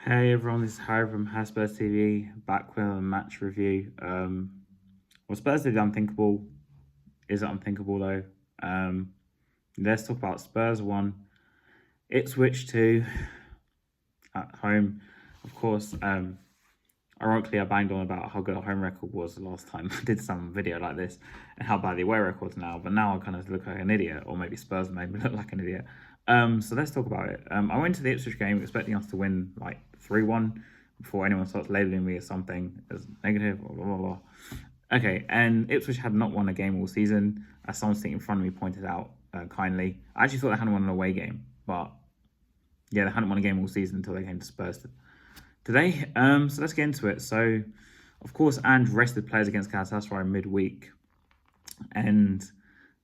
Hey everyone, this is Harry from Spurs TV, back with a match review. Well, Spurs did the unthinkable. Is it unthinkable though? Um, let's talk about Spurs 1, Ipswich 2 at home. Of course, ironically, I banged on about how good our home record was the last time I did some video like this and how bad the away record's now, but now I kind of look like an idiot, or maybe Spurs made me look like an idiot. So let's talk about it. I went to the Ipswich game expecting us to win like 3-1 before anyone starts labeling me as something as negative, blah, blah, blah. Okay, and Ipswich had not won a game all season, as someone sitting in front of me pointed out kindly. I actually thought they hadn't won an away game, but yeah, they hadn't won a game all season until they came to Spurs today. So let's get into it. So, of course, Ange rested players against Galatasaray midweek, and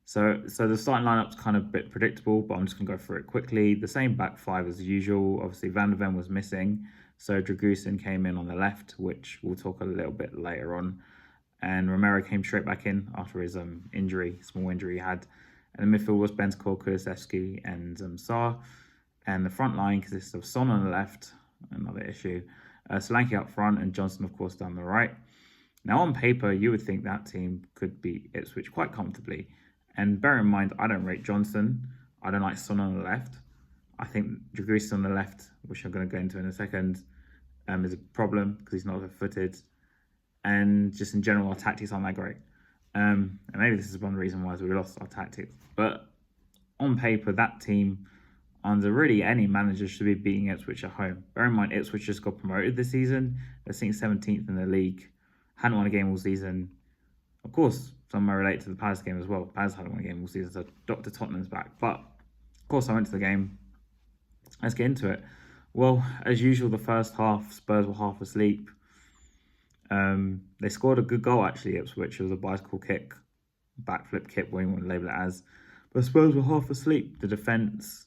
so the starting lineup's kind of a bit predictable, but I'm just gonna go through it quickly. The same back five as usual. Obviously, Van der Ven was missing, so Dragusin came in on the left, which we'll talk a little bit later on, and Romero came straight back in after his small injury he had. And the midfield was Bentancur, Kulusevski, and Sarr. And the front line consists of Son on the left, another issue, Solanke up front, and Johnson, of course, down the right. Now, on paper, you would think that team could beat Ipswich quite comfortably. And bear in mind, I don't rate Johnson. I don't like Son on the left. I think Dragusin on the left, which I'm going to go into in a second, is a problem because he's not left-footed. And just in general, our tactics aren't that great. And maybe this is one reason why we lost our tactics. But on paper, that team, under really any manager, should be beating Ipswich at home. Bear in mind, Ipswich just got promoted this season. They're sitting 17th in the league. Hadn't won a game all season. Of course, some may relate to the Palace game as well. Palace hadn't won a game all season, so Dr. Tottenham's back. But, of course, I went to the game. Let's get into it. Well, as usual, the first half, Spurs were half asleep. They scored a good goal, actually, Ipswich. It was a bicycle kick, backflip kick, whatever you want to label it as. But Spurs were half asleep. The defence,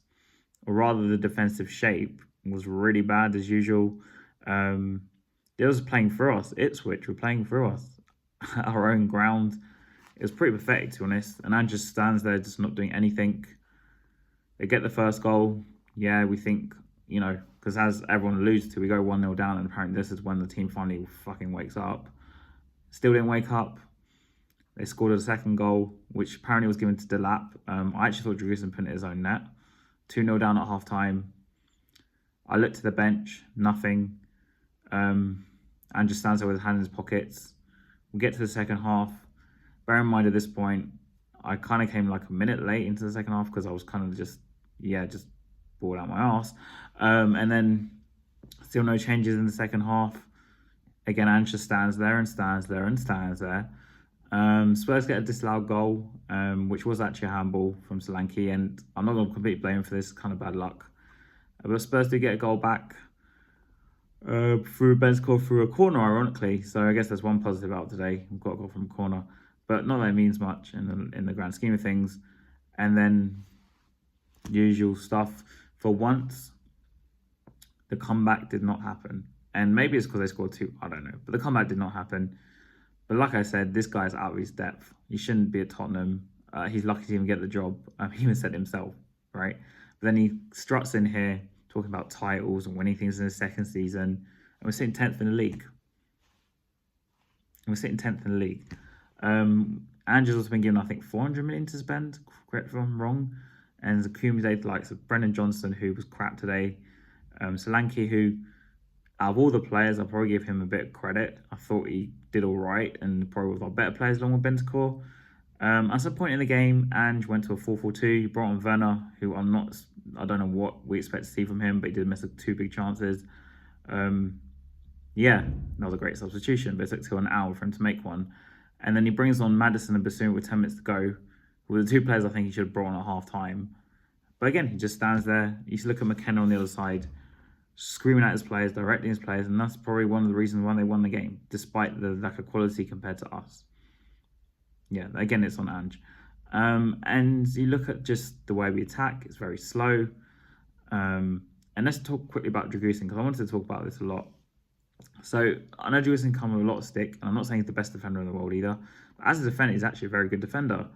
or rather the defensive shape, was really bad as usual. They was playing for us. Ipswich were playing for us. Our own ground. It was pretty pathetic, to be honest. And Ange just stands there, just not doing anything. They get the first goal. Yeah, we think, because as everyone alludes to, we go 1-0 down, and apparently this is when the team finally fucking wakes up. Still didn't wake up. They scored a second goal, which apparently was given to Delap. I actually thought Dragusin put it in his own net. 2-0 down at half time. I looked to the bench, nothing. And just stands there with his hand in his pockets. We get to the second half. Bear in mind at this point, I kind of came like a minute late into the second half because I was kind of just bored out my arse. And then still no changes in the second half. Again, Ange just stands there and stands there and stands there. Spurs get a disallowed goal, which was actually a handball from Solanke, and I'm not going to completely blame him for this, kind of bad luck. But Spurs do get a goal back through Bentancur through a corner, ironically. So I guess there's one positive out today. We've got a goal from a corner, but not that it means much in the grand scheme of things. And then usual stuff. For once, the comeback did not happen. And maybe it's because they scored two, I don't know. But the comeback did not happen. But like I said, this guy's out of his depth. He shouldn't be at Tottenham. He's lucky to even get the job. He even said himself, right? But then he struts in here talking about titles and winning things in his second season. And we're sitting 10th in the league. Ange's also been given, I think, 400 million to spend. Correct if I'm wrong. And has accumulated the likes of Brendan Johnson, who was crap today. Solanke, who, out of all the players, I'll probably give him a bit of credit. I thought he did all right and probably was our better players along with Bentancur. At some point in the game, Ange went to a 4-4-2. He brought on Werner, who I don't know what we expect to see from him, but he did miss two big chances. Yeah, that was a great substitution, but it took an hour for him to make one. And then he brings on Maddison and Bassoon with 10 minutes to go. With the two players I think he should have brought on at half time. But again, he just stands there. You should look at McKenna on the other side, screaming at his players, directing his players, and that's probably one of the reasons why they won the game, despite the lack of quality compared to us. Yeah, again, it's on Ange. And you look at just the way we attack, it's very slow. And let's talk quickly about Dragusin, because I wanted to talk about this a lot. So, I know Dragusin come with a lot of stick, and I'm not saying he's the best defender in the world either, but as a defender, he's actually a very good defender.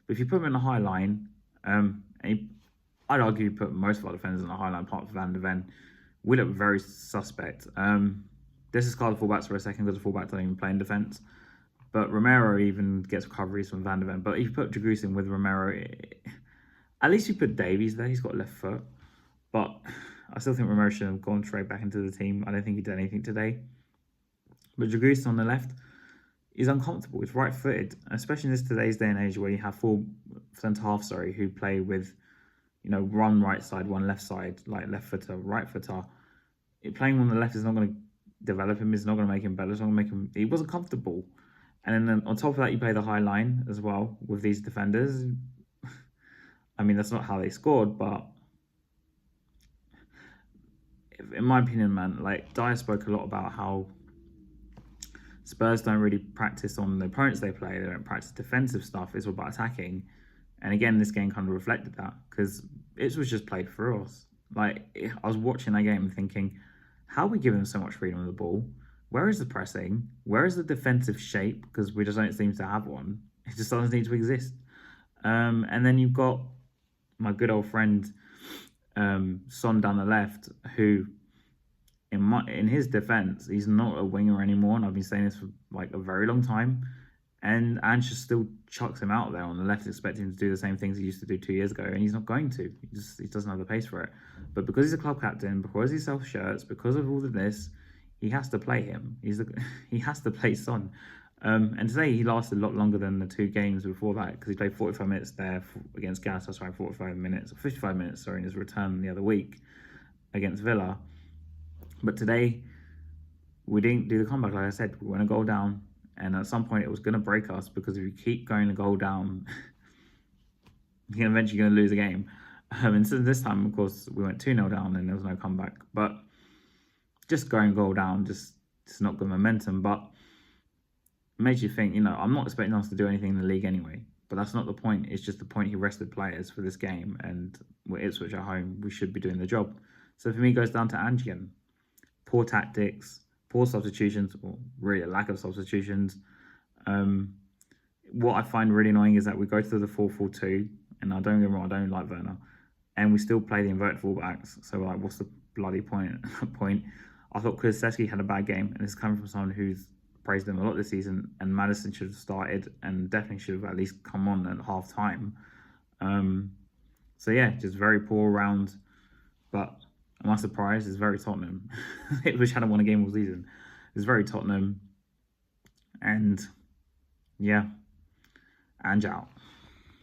But if you put him in a high line, I'd argue you put most of our defenders in a high line, apart from Van der Ven, we look very suspect. Discard the fullbacks for a second because the fullback doesn't even play in defence. But Romero even gets recoveries from Van de Ven. But if you put Dragoos in with Romero, at least you put Davies there. He's got left foot. But I still think Romero should have gone straight back into the team. I don't think he did anything today. But Dragoos on the left is uncomfortable. He's right-footed, especially in today's day and age where you have full centre-half, who play with, one right side, one left side, like left footer, right footer. Playing on the left is not going to develop him. It's not going to make him better. It's not going to make him. He wasn't comfortable. And then on top of that, you play the high line as well with these defenders. I mean, that's not how they scored, but in my opinion, man, like Dyer spoke a lot about how Spurs don't really practice on the opponents they play. They don't practice defensive stuff. It's all about attacking. And again, this game kind of reflected that because it was just played for us. Like, I was watching that game and thinking, how are we giving them so much freedom on the ball? Where is the pressing? Where is the defensive shape? Because we just don't seem to have one. It just doesn't need to exist. And then you've got my good old friend Son down the left, who in his defense, he's not a winger anymore, and I've been saying this for like a very long time. And Ange just still chucks him out there on the left, expecting him to do the same things he used to do 2 years ago, and he's not going to. He doesn't have the pace for it. But because he's a club captain, because he sells shirts, because of all of this, he has to play him. He has to play Son. And today he lasted a lot longer than the 2 games before that because he played 45 minutes there against Galatasaray, 55 minutes, in his return the other week against Villa. But today, we didn't do the comeback. Like I said, we went a goal down, and at some point it was going to break us because if you keep going a goal down, you're eventually going to lose a game. And so this time, of course, we went 2-0 down and there was no comeback. But just going goal down, just not good momentum. But it made you think, I'm not expecting us to do anything in the league anyway. But that's not the point. It's just the point he rested players for this game. And we're Ipswich at home. We should be doing the job. So for me, it goes down to Ange again. Poor tactics, poor substitutions, or really a lack of substitutions. What I find really annoying is that we go through the 4-4-2, and I don't get me wrong, I don't like Werner, and we still play the inverted fullbacks. So like, what's the bloody point? I thought Kulusevski had a bad game, and it's coming from someone who's praised him a lot this season. And Maddison should have started, and definitely should have at least come on at half time. So yeah, just very poor round, but. Am I surprised? It's very Tottenham. Ipswich hadn't won a game all season. It's very Tottenham. And yeah, Ange out.